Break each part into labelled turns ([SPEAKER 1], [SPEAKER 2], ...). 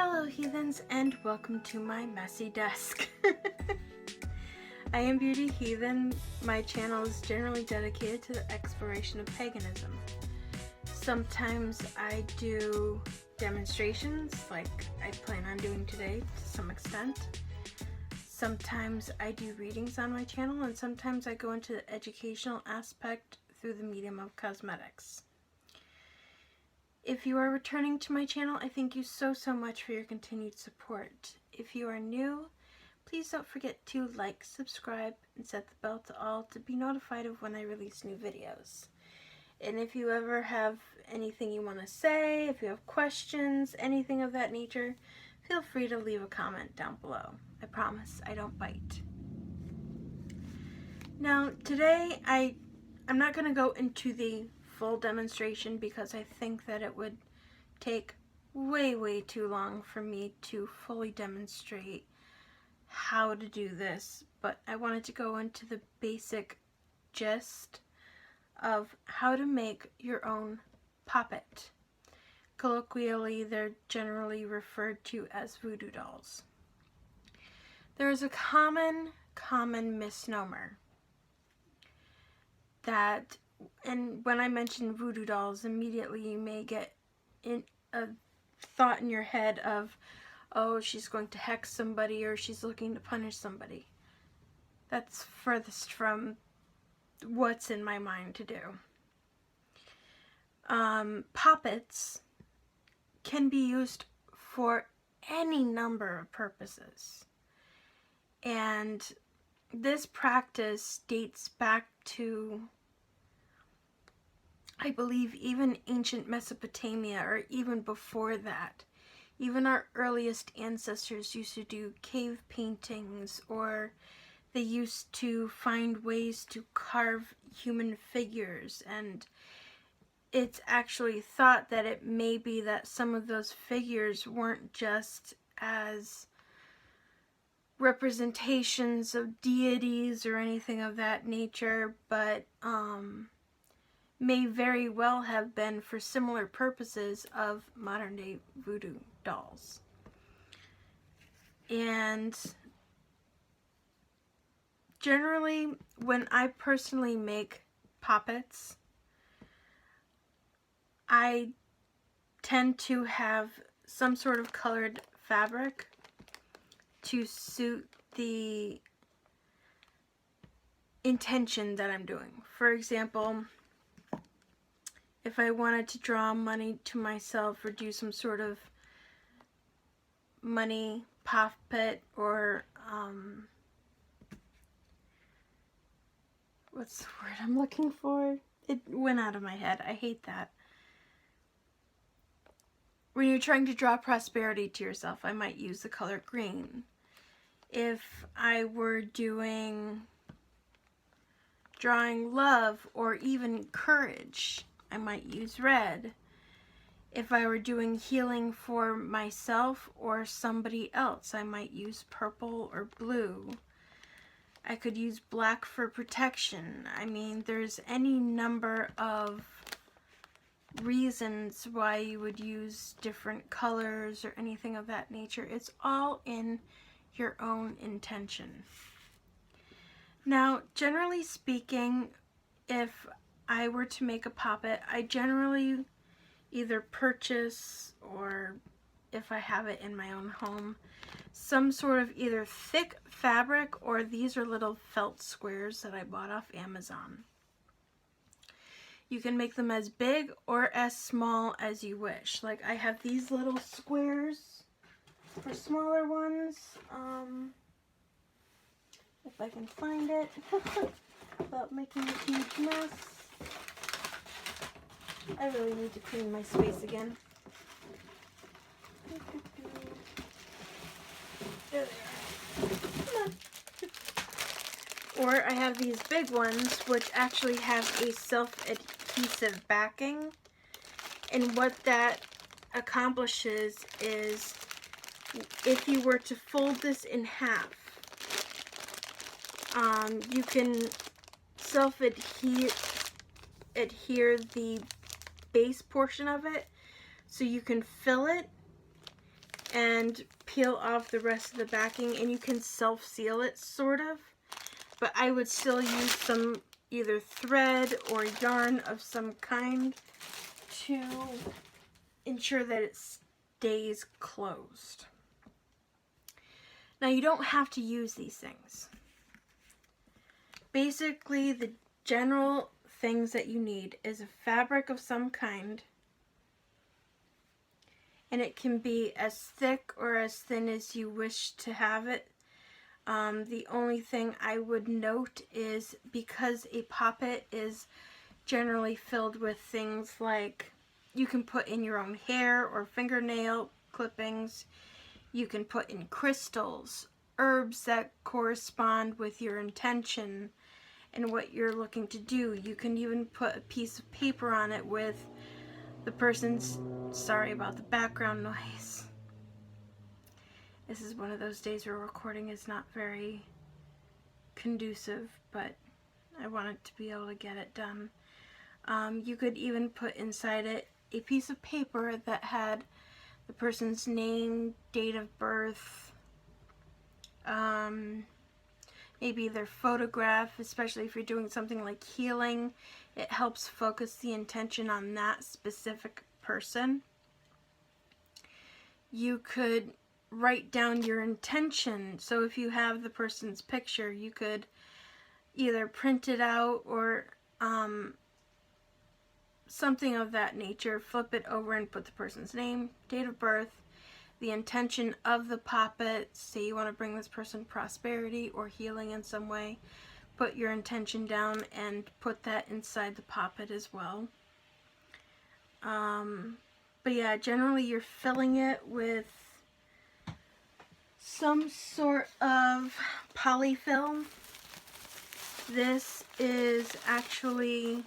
[SPEAKER 1] Hello heathens, and welcome to my messy desk. I am Beauty Heathen. My channel is generally dedicated to the exploration of paganism. Sometimes I do demonstrations like I plan on doing today to some extent. Sometimes I do readings on my channel, and sometimes I go into the educational aspect through the medium of cosmetics. If you are returning to my channel, I thank you so much for your continued support. If you are new, please don't forget to like, subscribe, and set the bell to all to be notified of when I release new videos. And if you ever have anything you want to say, if you have questions, anything of that nature, feel free to leave a comment down below. I promise I don't bite. Now, today I'm not going to go into the full demonstration because I think that it would take way too long for me to fully demonstrate how to do this, but I wanted to go into the basic gist of how to make your own poppet. Colloquially, they're generally referred to as voodoo dolls. There is a common misnomer that, and when I mention voodoo dolls, immediately you may get in a thought in your head of, oh, she's going to hex somebody or she's looking to punish somebody. That's furthest from what's in my mind to do. Poppets can be used for any number of purposes. And this practice dates back to, I believe, even ancient Mesopotamia, or even before that. Even our earliest ancestors used to do cave paintings, or they used to find ways to carve human figures, and it's actually thought that it may be that some of those figures weren't just as representations of deities or anything of that nature, but may very well have been for similar purposes of modern day voodoo dolls. And generally, when I personally make poppets, I tend to have some sort of colored fabric to suit the intention that I'm doing. For example, if I wanted to draw money to myself or do some sort of money poppet, or what's the word I'm looking for? It went out of my head. I hate that. When you're trying to draw prosperity to yourself, I might use the color green. If I were drawing love or even courage, I might use red. If I were doing healing for myself or somebody else, I might use purple or blue. I could use black for protection. I mean, there's any number of reasons why you would use different colors or anything of that nature. It's all in your own intention. Now, generally speaking, if I were to make a poppet, I generally either purchase, or if I have it in my own home, some sort of either thick fabric, or these are little felt squares that I bought off Amazon. You can make them as big or as small as you wish. Like, I have these little squares for smaller ones. If I can find it without making a huge mess. I really need to clean my space again. There they are. Or I have these big ones, which actually have a self-adhesive backing. And what that accomplishes is, if you were to fold this in half, you can self-adhere the base portion of it, so you can fill it and peel off the rest of the backing, and you can self-seal it, sort of. But I would still use some either thread or yarn of some kind to ensure that it stays closed. Now, you don't have to use these things. Basically, the general things that you need is a fabric of some kind, and it can be as thick or as thin as you wish to have it. The only thing I would note is, because a poppet is generally filled with things like you can put in your own hair or fingernail clippings, you can put in crystals, herbs that correspond with your intention and what you're looking to do. You can even put a piece of paper on it with the person's, sorry about the background noise. This is one of those days where recording is not very conducive, but I wanted to be able to get it done. You could even put inside it a piece of paper that had the person's name, date of birth, maybe their photograph, especially if you're doing something like healing. It helps focus the intention on that specific person. You could write down your intention. So if you have the person's picture, you could either print it out or something of that nature, flip it over and put the person's name, date of birth, the intention of the poppet. Say you want to bring this person prosperity or healing in some way, put your intention down and put that inside the poppet as well. But yeah, generally you're filling it with some sort of polyfill. This is actually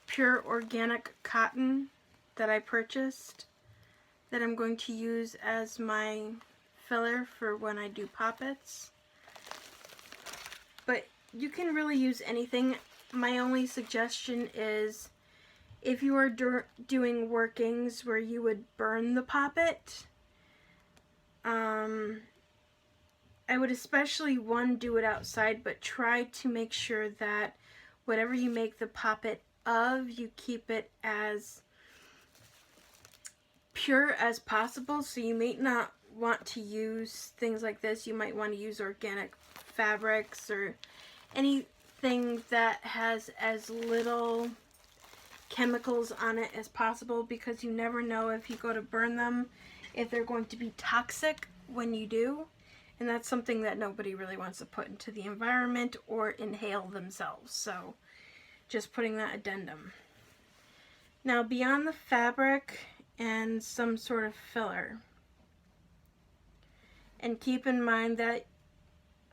[SPEAKER 1] pure organic cotton that I purchased that I'm going to use as my filler for when I do poppets. But you can really use anything. My only suggestion is, if you are doing workings where you would burn the poppet, I would especially, one, do it outside, but try to make sure that whatever you make the poppet of, you keep it as pure as possible. So you may not want to use things like this. You might want to use organic fabrics or anything that has as little chemicals on it as possible, because you never know if you go to burn them if they're going to be toxic when you do, and that's something that nobody really wants to put into the environment or inhale themselves. So just putting that addendum. Now, beyond the fabric and some sort of filler, and keep in mind that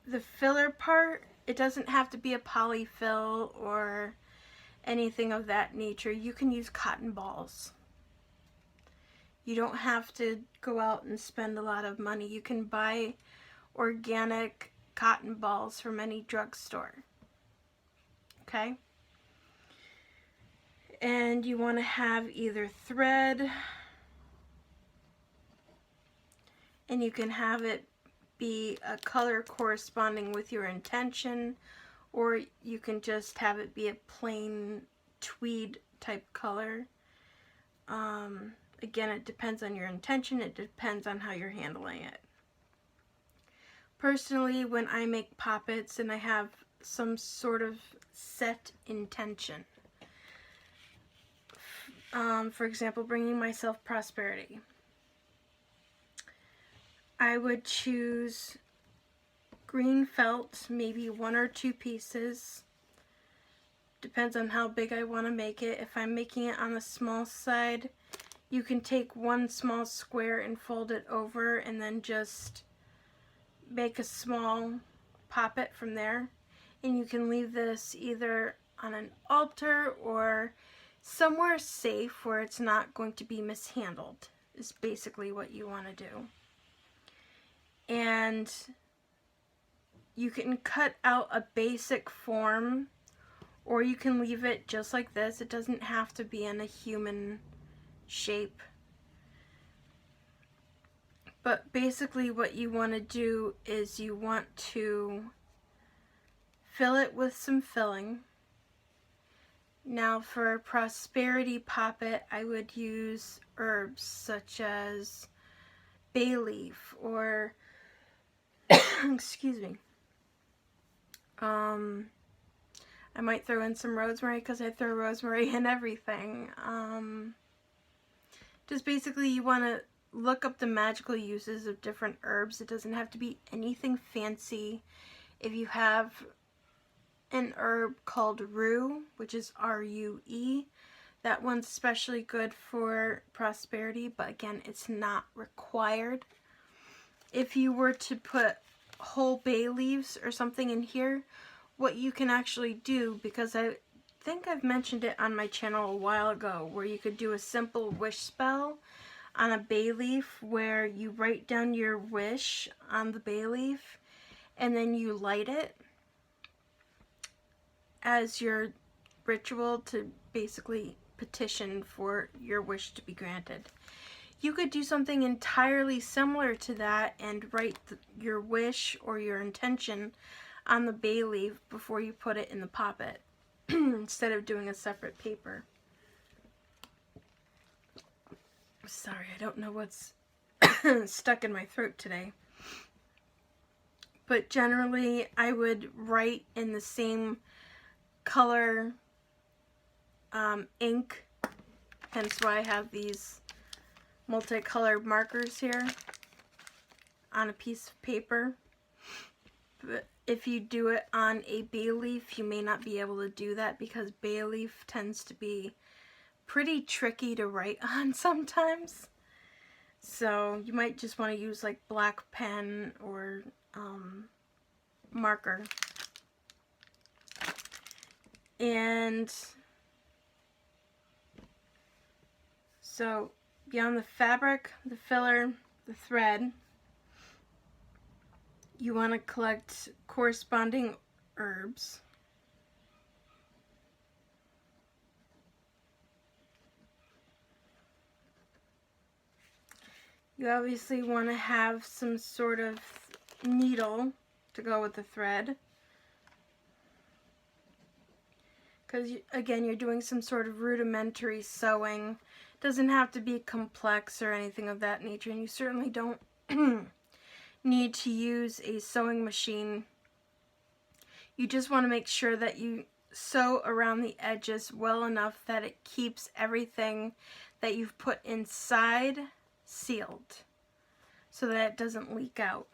[SPEAKER 1] the filler part, it doesn't have to be a polyfill or anything of that nature. You can use cotton balls. You don't have to go out and spend a lot of money. You can buy organic cotton balls from any drugstore. Okay? And you want to have either thread, and you can have it be a color corresponding with your intention, or you can just have it be a plain tweed type color. Again, it depends on your intention. It depends on how you're handling it. Personally, when I make poppets and I have some sort of set intention, for example, bringing myself prosperity, I would choose green felt, maybe 1 or 2 pieces. Depends on how big I want to make it. If I'm making it on the small side, you can take 1 small square and fold it over and then just make a small poppet from there. And you can leave this either on an altar or somewhere safe where it's not going to be mishandled, is basically what you want to do. And you can cut out a basic form, or you can leave it just like this. It doesn't have to be in a human shape. But basically what you want to do is you want to fill it with some filling. Now for Prosperity Poppet, I would use herbs such as bay leaf or excuse me. I might throw in some rosemary because I throw rosemary in everything. Just basically you want to look up the magical uses of different herbs. It doesn't have to be anything fancy. If you have an herb called rue, which is R-U-E, that one's especially good for prosperity, but again, it's not required. If you were to put whole bay leaves or something in here, what you can actually do, because I think I've mentioned it on my channel a while ago, where you could do a simple wish spell on a bay leaf where you write down your wish on the bay leaf and then you light it as your ritual to basically petition for your wish to be granted. You could do something entirely similar to that and write your wish or your intention on the bay leaf before you put it in the poppet instead of doing a separate paper. Sorry, I don't know what's stuck in my throat today. But generally, I would write in the same color ink, hence why I have these multicolored markers here on a piece of paper. But if you do it on a bay leaf, you may not be able to do that because bay leaf tends to be pretty tricky to write on sometimes. So you might just want to use like black pen or marker. And so beyond the fabric, the filler, the thread, you want to collect corresponding herbs. You obviously want to have some sort of needle to go with the thread, because again, you're doing some sort of rudimentary sewing. It doesn't have to be complex or anything of that nature, and you certainly don't need to use a sewing machine. You just want to make sure that you sew around the edges well enough that it keeps everything that you've put inside sealed so that it doesn't leak out.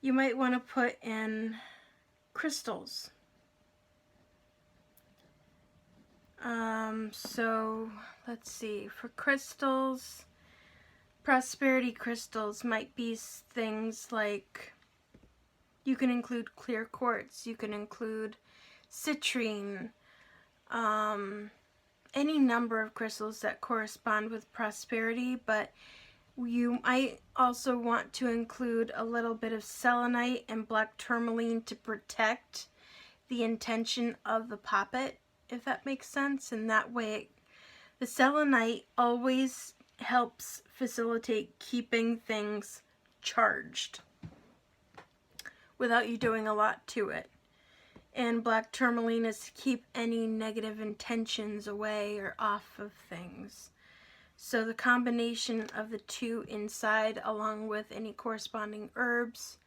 [SPEAKER 1] You might want to put in crystals. So let's see, for crystals, prosperity crystals might be things like, you can include clear quartz, you can include citrine, any number of crystals that correspond with prosperity, but you might also want to include a little bit of selenite and black tourmaline to protect the intention of the poppet, if that makes sense. And that way, the selenite always helps facilitate keeping things charged without you doing a lot to it. And black tourmaline is to keep any negative intentions away or off of things. So the combination of the two inside, along with any corresponding herbs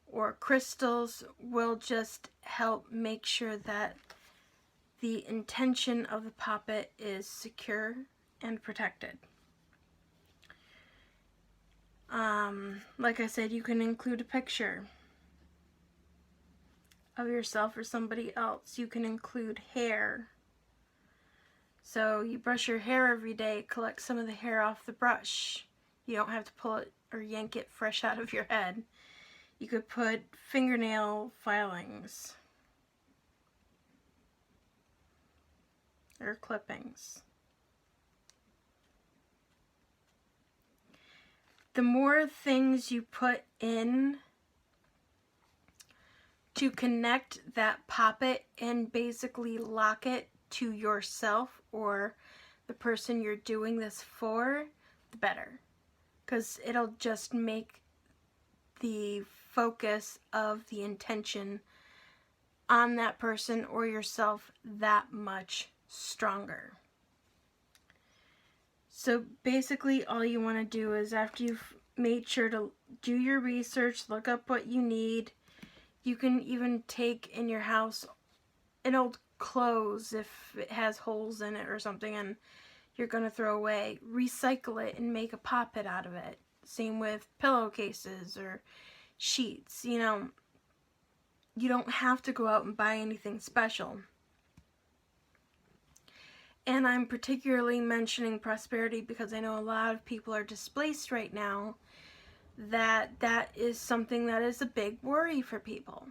[SPEAKER 1] or crystals, will just help make sure that the intention of the poppet is secure and protected. Like I said, you can include a picture of yourself or somebody else. You can include hair. So you brush your hair every day, collect some of the hair off the brush. You don't have to pull it or yank it fresh out of your head. You could put fingernail filings or clippings. The more things you put in to connect that poppet and basically lock it to yourself or the person you're doing this for, the better. because it'll just make the focus of the intention on that person or yourself that much stronger. So basically all you want to do is, after you've made sure to do your research, look up what you need. You can even take in your house an old clothes if it has holes in it or something and you're going to throw away. Recycle it and make a poppet out of it. Same with pillowcases or sheets. You know, you don't have to go out and buy anything special. And I'm particularly mentioning prosperity because I know a lot of people are displaced right now. That is something that is a big worry for people.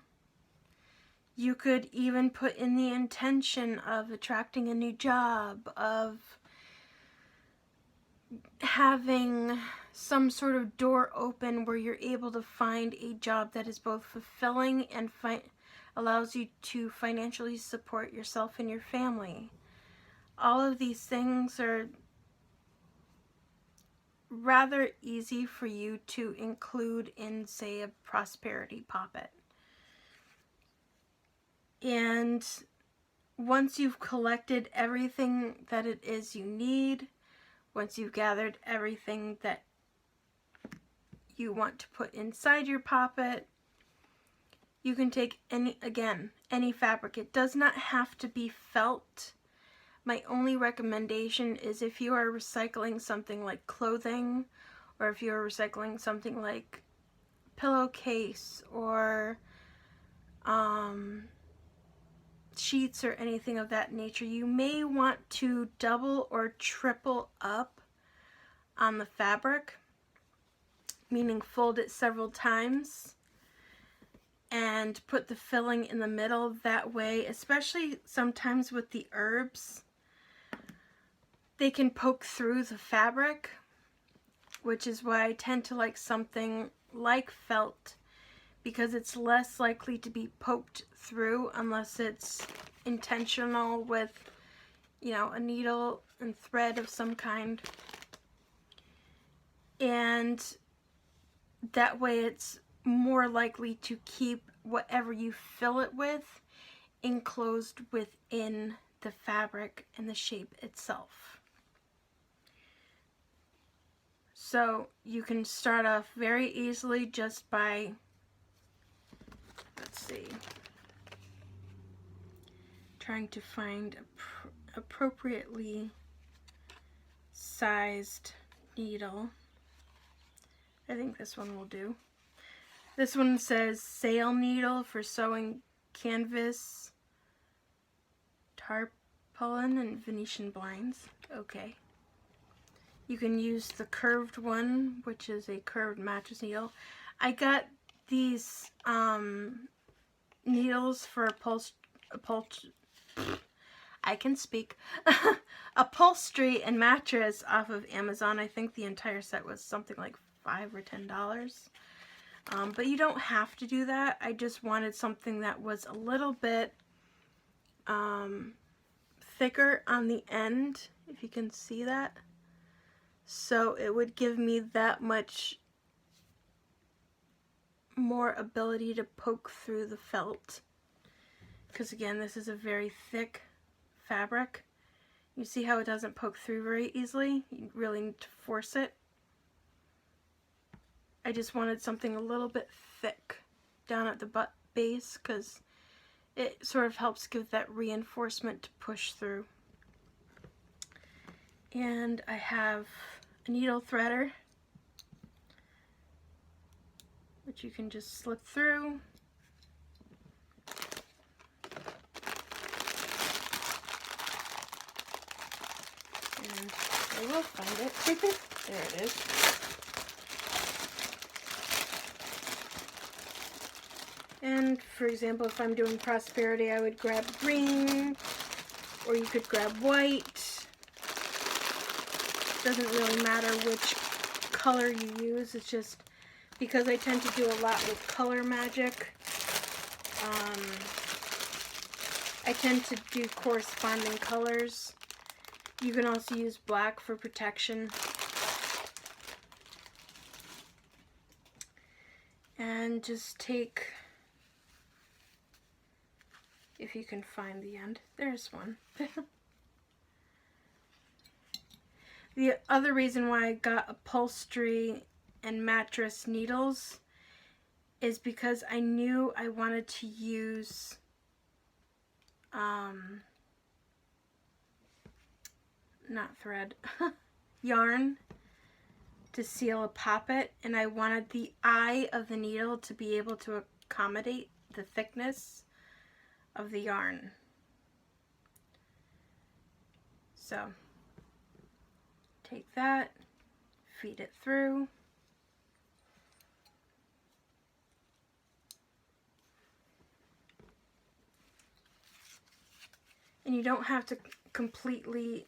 [SPEAKER 1] You could even put in the intention of attracting a new job, of having some sort of door open where you're able to find a job that is both fulfilling and allows you to financially support yourself and your family. All of these things are rather easy for you to include in, say, a prosperity poppet. And once you've collected everything that it is you need, once you've gathered everything that you want to put inside your poppet, you can take any fabric. It does not have to be felt. My only recommendation is if you are recycling something like clothing, or if you are recycling something like pillowcase or sheets or anything of that nature, you may want to double or triple up on the fabric, meaning fold it several times and put the filling in the middle. That way, especially sometimes with the herbs, they can poke through the fabric, which is why I tend to like something like felt, because it's less likely to be poked through unless it's intentional with, you know, a needle and thread of some kind. And that way it's more likely to keep whatever you fill it with enclosed within the fabric and the shape itself. So you can start off very easily just by, let's see, trying to find appropriately sized needle. I think this one will do. This one says sail needle for sewing canvas, tarpaulin, and Venetian blinds. Okay. You can use the curved one, which is a curved mattress needle. I got these needles for upholstery and mattress off of Amazon. I think the entire set was something like $5 or $10. But you don't have to do that. I just wanted something that was a little bit thicker on the end, if you can see that. So it would give me that much more ability to poke through the felt. Because again, this is a very thick fabric. You see how it doesn't poke through very easily? You really need to force it. I just wanted something a little bit thick down at the base because it sort of helps give that reinforcement to push through. And I have a needle threader, which you can just slip through. And I will find it. There it is. And for example, if I'm doing prosperity, I would grab green, or you could grab white. Doesn't really matter which color you use. It's just because I tend to do a lot with color magic. I tend to do corresponding colors. You can also use black for protection. And just take, if you can find the end, there's one. The other reason why I got upholstery and mattress needles is because I knew I wanted to use not thread, yarn to seal a poppet, and I wanted the eye of the needle to be able to accommodate the thickness of the yarn. So take that, feed it through. And you don't have to completely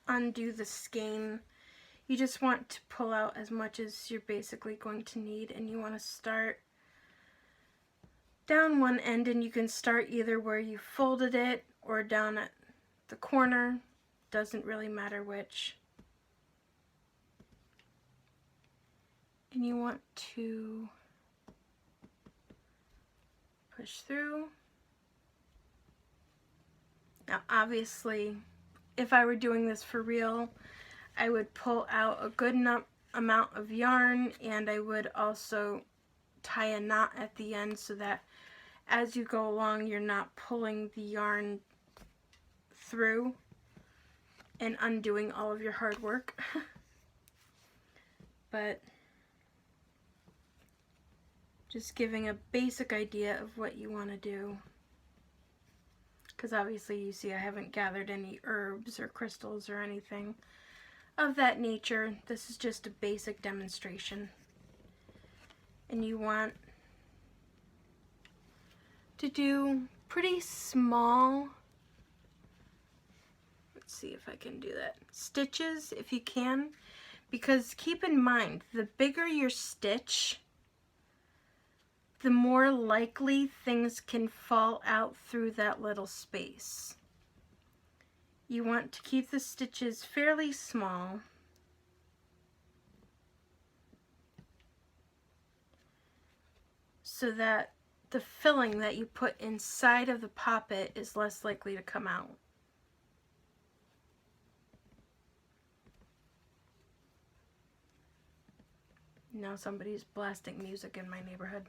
[SPEAKER 1] undo the skein. You just want to pull out as much as you're basically going to need, and you want to start down one end, and you can start either where you folded it or down at the corner. Doesn't really matter which. And you want to push through. Now obviously, if I were doing this for real, I would pull out a good amount of yarn, and I would also tie a knot at the end so that as you go along, you're not pulling the yarn through and undoing all of your hard work. But just giving a basic idea of what you want to do. Because obviously you see I haven't gathered any herbs or crystals or anything of that nature. This is just a basic demonstration. And you want to do pretty small, let's see if I can do that, stitches if you can, because keep in mind, the bigger your stitch, the more likely things can fall out through that little space. You want to keep the stitches fairly small. So that the filling that you put inside of the poppet is less likely to come out. Now somebody's blasting music in my neighborhood.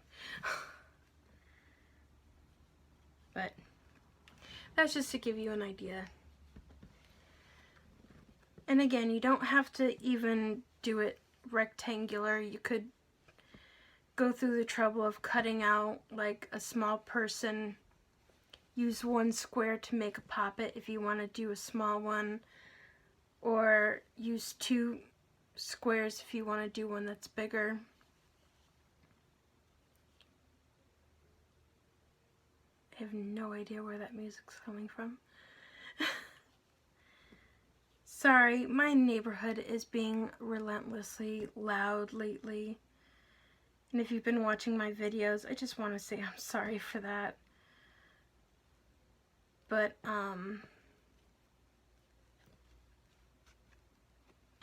[SPEAKER 1] But that's just to give you an idea. And again, you don't have to even do it rectangular. You could go through the trouble of cutting out like a small person. Use one square to make a poppet if you want to do a small one, or use 2 squares if you want to do one that's bigger. I have no idea where that music's coming from. Sorry, my neighborhood is being relentlessly loud lately. And if you've been watching my videos, I just want to say I'm sorry for that. But,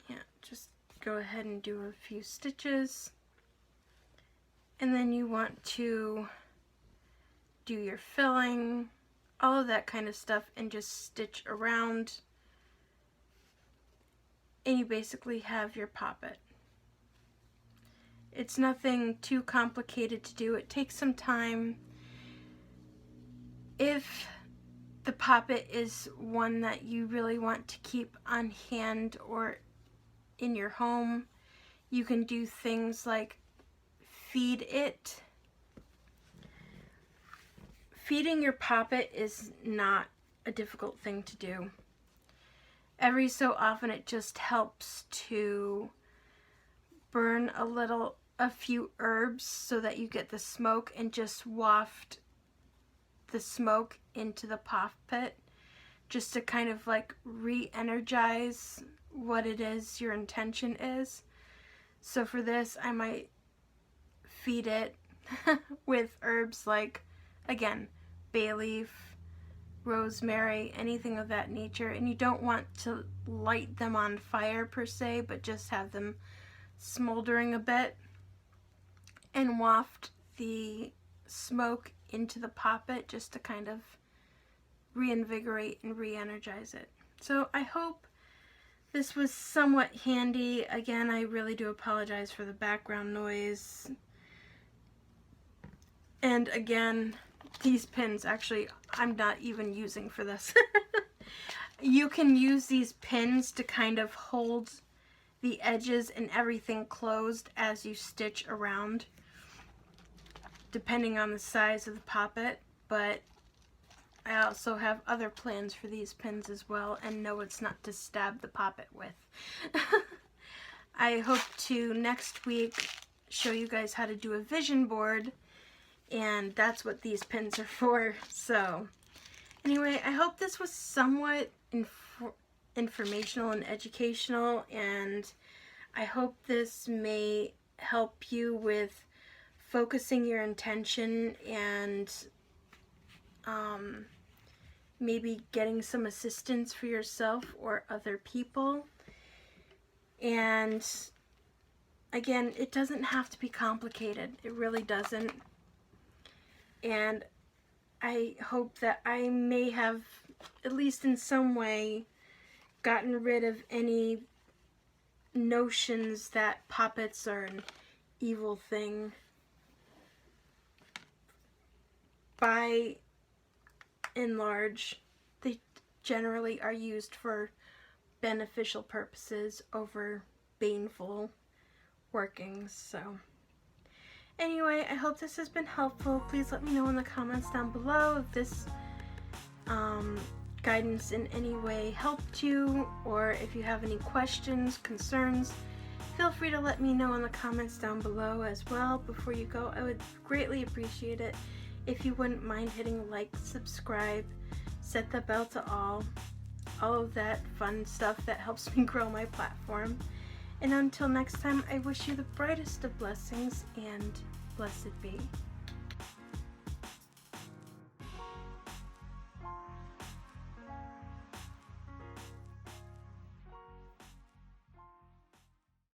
[SPEAKER 1] yeah, just go ahead and do a few stitches. And then you want to do your filling, all of that kind of stuff, and just stitch around. And you basically have your poppet. It's nothing too complicated to do. It takes some time. If the poppet is one that you really want to keep on hand or in your home, you can do things like feed it. Feeding your poppet is not a difficult thing to do. Every so often it just helps to burn a few herbs so that you get the smoke, and just waft the smoke into the poppet just to kind of like re-energize what it is your intention is. So for this, I might feed it with herbs like, again, bay leaf, rosemary, anything of that nature. And you don't want to light them on fire per se, but just have them smoldering a bit, and waft the smoke into the poppet just to kind of reinvigorate and re-energize it. So I hope this was somewhat handy. Again, I really do apologize for the background noise. And again, these pins actually I'm not even using for this. You can use these pins to kind of hold the edges and everything closed as you stitch around, depending on the size of the poppet. But I also have other plans for these pins as well, and no, it's not to stab the poppet with. I hope to next week show you guys how to do a vision board, and that's what these pins are for. So anyway, I hope this was somewhat informational and educational, and I hope this may help you with focusing your intention and maybe getting some assistance for yourself or other people. And again, it doesn't have to be complicated. It really doesn't. And I hope that I may have, at least in some way, gotten rid of any notions that puppets are an evil thing. By and large, they generally are used for beneficial purposes over baneful workings. So anyway, I hope this has been helpful. Please let me know in the comments down below if this guidance in any way helped you, or if you have any questions, concerns. Feel free to let me know in the comments down below as well. Before you go, I would greatly appreciate it if you wouldn't mind hitting like, subscribe, set the bell to all of that fun stuff that helps me grow my platform. And until next time, I wish you the brightest of blessings, and blessed be.